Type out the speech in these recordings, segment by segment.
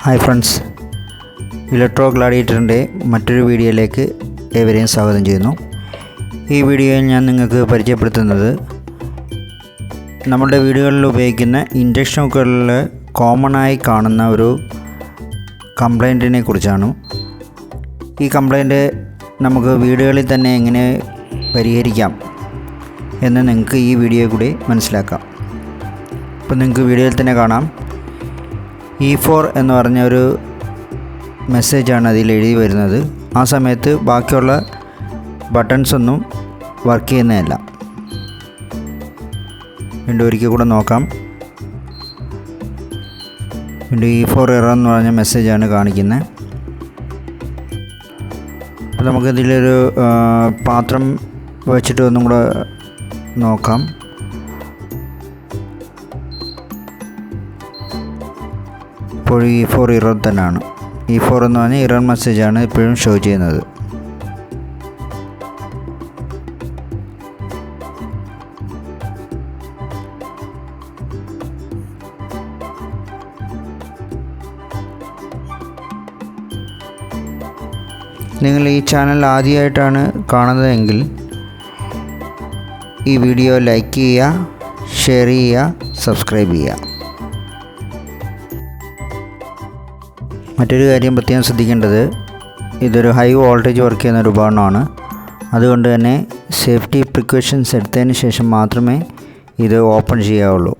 Hi friends, electro ഗ്ലാഡിയേറ്ററിൻ്റെ മറ്റൊരു വീഡിയോയിലേക്ക് ഏവരെയും സ്വാഗതം ചെയ്യുന്നു. ഈ വീഡിയോയിൽ ഞാൻ നിങ്ങൾക്ക് പരിചയപ്പെടുത്തുന്നത് നമ്മുടെ വീടുകളിൽ ഉപയോഗിക്കുന്ന ഇൻഡക്ഷൻ കുക്കറിൽ കോമണായി കാണുന്ന ഒരു കംപ്ലൈൻറ്റിനെ കുറിച്ചാണ്. ഈ കംപ്ലൈൻറ്റ് നമുക്ക് വീടുകളിൽ തന്നെ എങ്ങനെ പരിഹരിക്കാം എന്ന് നിങ്ങൾക്ക് ഈ വീഡിയോ കൂടി മനസ്സിലാക്കാം. അപ്പോൾ നിങ്ങൾക്ക് വീഡിയോയിൽ തന്നെ കാണാം. E4 എന്ന് പറഞ്ഞ ഒരു മെസ്സേജാണ് അതിൽ എഴുതി വരുന്നത്. ആ സമയത്ത് ബാക്കിയുള്ള ബട്ടൺസൊന്നും വർക്ക് ചെയ്യുന്നതല്ല. വീണ്ടും ഒരിക്കൽ കൂടെ നോക്കാം. വീണ്ടും E4 എറർ എന്ന് പറഞ്ഞ മെസ്സേജാണ് കാണിക്കുന്നത്. അപ്പോൾ നമുക്കിതിലൊരു പാത്രം വെച്ചിട്ട് ഒന്നും കൂടെ നോക്കാം. ഇപ്പോൾ E4 എറർ തന്നെയാണ്. E4 എന്ന് പറഞ്ഞാൽ എറർ മെസ്സേജാണ് ഇപ്പോഴും ഷോ ചെയ്യുന്നത്. നിങ്ങൾ ഈ ചാനൽ ആദ്യമായിട്ടാണ് കാണുന്നതെങ്കിൽ ഈ വീഡിയോ ലൈക്ക് ചെയ്യുക, ഷെയർ ചെയ്യുക, സബ്സ്ക്രൈബ് ചെയ്യുക. മറ്റൊരു കാര്യം പ്രത്യേകം ശ്രദ്ധിക്കേണ്ടത്, ഇതൊരു ഹൈ വോൾട്ടേജ് വർക്ക് ചെയ്യുന്ന ഒരു ഉപകരണമാണ്. അതുകൊണ്ട് തന്നെ സേഫ്റ്റി പ്രിക്കോഷൻസ് എടുത്തതിന് ശേഷം മാത്രമേ ഇത് ഓപ്പൺ ചെയ്യാവുള്ളൂ.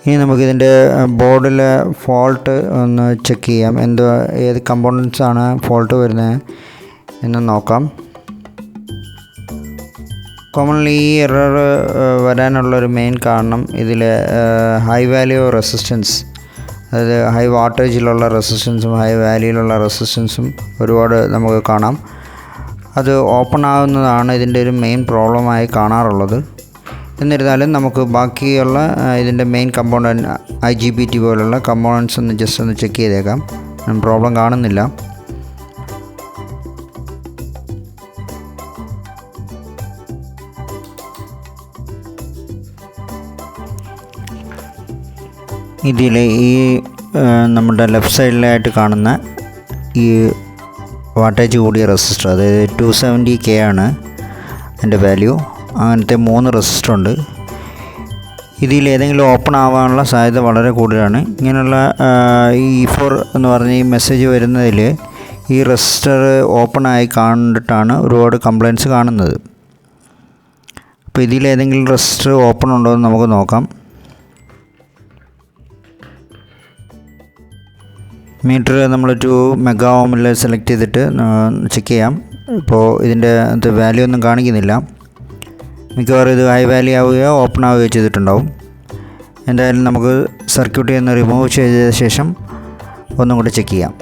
ഇനി നമുക്കിതിൻ്റെ ബോർഡിലെ ഫോൾട്ട് ഒന്ന് ചെക്ക് ചെയ്യാം. ഏത് കമ്പോണൻസാണ് ഫോൾട്ട് വരുന്നത് എന്ന് നോക്കാം. കോമൺലി ഈ എറർ വരാനുള്ളൊരു മെയിൻ കാരണം ഇതിൽ ഹൈ വാല്യൂ റെസിസ്റ്റൻസ്, അതായത് ഹൈ വാട്ടേജിലുള്ള റെസിസ്റ്റൻസും ഹൈ വാല്യൂയിലുള്ള റെസിസ്റ്റൻസും ഒരുപാട് നമുക്ക് കാണാം. അത് ഓപ്പൺ ആകുന്നതാണ് ഇതിൻ്റെ ഒരു മെയിൻ പ്രോബ്ലമായി കാണാറുള്ളത്. എന്നിരുന്നാലും നമുക്ക് ബാക്കിയുള്ള ഇതിൻ്റെ മെയിൻ കമ്പോണൻറ്റ് IGBT പോലുള്ള കമ്പോണൻസ് ഒന്ന് ജസ്റ്റ് ഒന്ന് ചെക്ക് ചെയ്തേക്കാം. പ്രോബ്ലം കാണുന്നില്ല. ഇതിൽ ഈ നമ്മുടെ ലെഫ്റ്റ് സൈഡിലായിട്ട് കാണുന്ന ഈ വാട്ടേജ് കൂടിയ റെസിസ്റ്റർ, അതായത് 270K ആണ് അതിൻ്റെ വാല്യൂ. അങ്ങനത്തെ 3 റെസിസ്റ്റർ ഉണ്ട്. ഇതിൽ ഏതെങ്കിലും ഓപ്പൺ ആവാനുള്ള സാധ്യത വളരെ കൂടുതലാണ്. ഇങ്ങനെയുള്ള ഈ E4 എന്ന് പറഞ്ഞ ഈ മെസ്സേജ് വരുന്നതിൽ ഈ റെസിസ്റ്റർ ഓപ്പൺ ആയി കണ്ടിട്ടാണ് ഒരുപാട് കംപ്ലയിൻറ്റ്സ് കാണുന്നത്. അപ്പോൾ ഇതിൽ ഏതെങ്കിലും റെസിസ്റ്റർ ഓപ്പൺ ഉണ്ടോ എന്ന് നമുക്ക് നോക്കാം. മീറ്റർ നമ്മൾ 2 മെഗാ ഓമിൽ സെലക്ട് ചെയ്തിട്ട് ചെക്ക് ചെയ്യാം. ഇപ്പോൾ ഇതിൻ്റെ വാല്യൂ ഒന്നും കാണിക്കുന്നില്ല. മിക്കവാറും ഇത് ഹൈ വാല്യൂ ആവുകയോ ഓപ്പൺ ആവുകയോ ചെയ്തിട്ടുണ്ടാവും. എന്തായാലും നമുക്ക് സർക്യൂട്ടിൽ നിന്ന് റിമൂവ് ചെയ്ത ശേഷം ഒന്നും കൂടി ചെക്ക് ചെയ്യാം.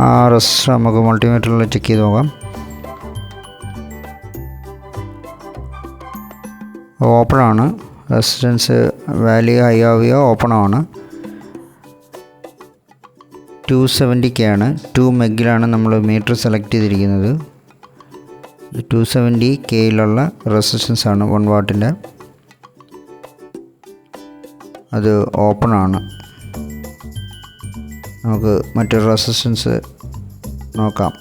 ആ റെസിസ്റ്റർ നമുക്ക് മൾട്ടിമീറ്ററിൽ ചെക്ക് ചെയ്ത് നോക്കാം. ഓപ്പണാണ്. റെസിസ്റ്റൻസ് വാല്യൂ ഹൈ ആവുകയോ ഓപ്പണാണ്. 270K ആണ്. 2 മെഗിലാണ് നമ്മൾ മീറ്റർ സെലക്ട് ചെയ്തിരിക്കുന്നത്. 270Kയിലുള്ള റെസിസ്റ്റൻസ് ആണ് 1 വാട്ടിൻ്റെ. അത് ഓപ്പണാണ്. നമുക്ക് മറ്റൊരു റെസിസ്റ്റൻസ് നോക്കാം.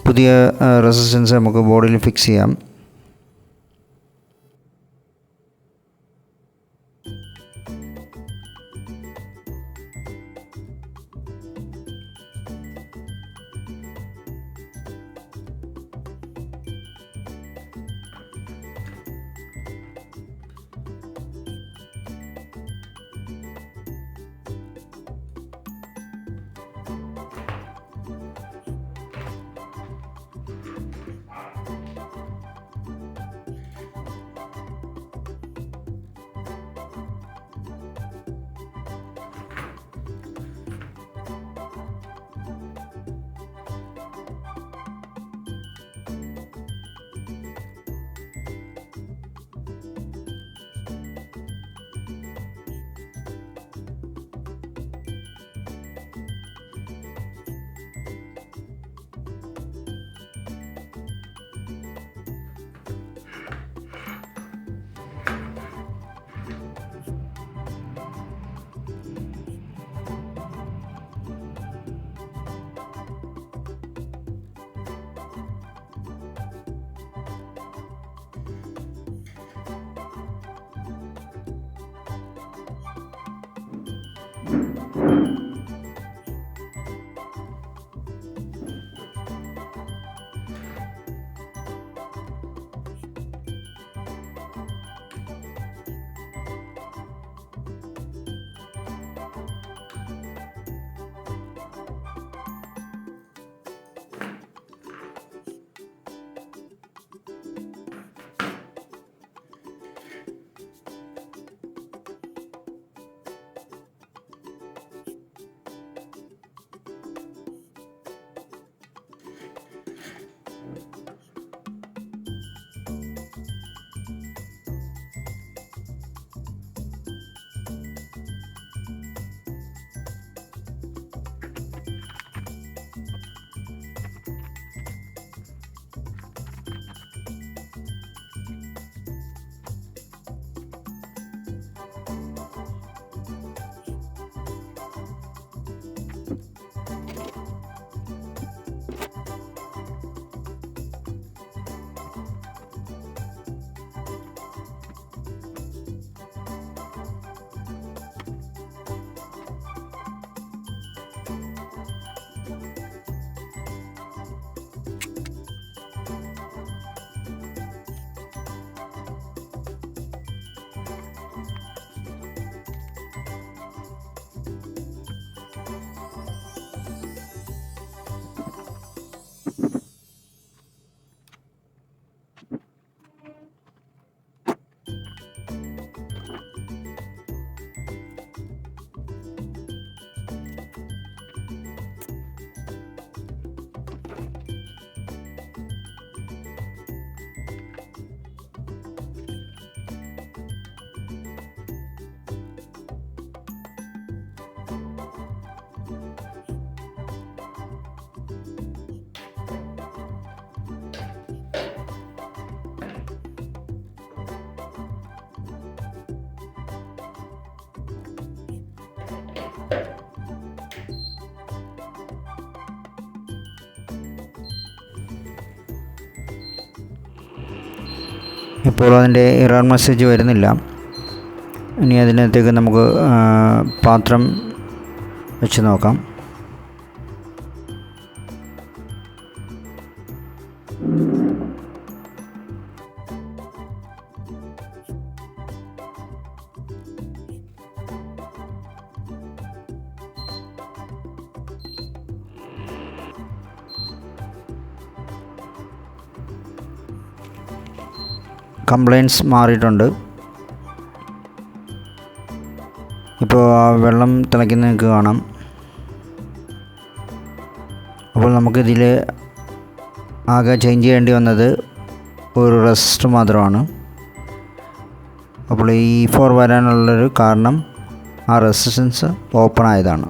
പുതിയ റെസിസ്റ്റൻസ് നമുക്ക് ബോർഡിൽ ഫിക്സ് ചെയ്യാം. ഇപ്പോൾ അതിൻ്റെ എറർ മെസ്സേജ് വരുന്നില്ല. ഇനി അതിനകത്തേക്ക് നമുക്ക് പാത്രം വെച്ച് നോക്കാം. കംപ്ലയിൻറ്റ്സ് മാറിയിട്ടുണ്ട്. ഇപ്പോൾ ആ വെള്ളം തിളയ്ക്കുന്ന നിങ്ങൾക്ക് കാണാം. അപ്പോൾ നമുക്കിതിൽ ആകെ ചേഞ്ച് ചെയ്യേണ്ടി വന്നത് ഒരു റെസിസ്റ്റർ മാത്രമാണ്. അപ്പോൾ ഈ E4 വരാനുള്ളൊരു കാരണം ആ റെസിസ്റ്റൻസ് ഓപ്പൺ ആയതാണ്.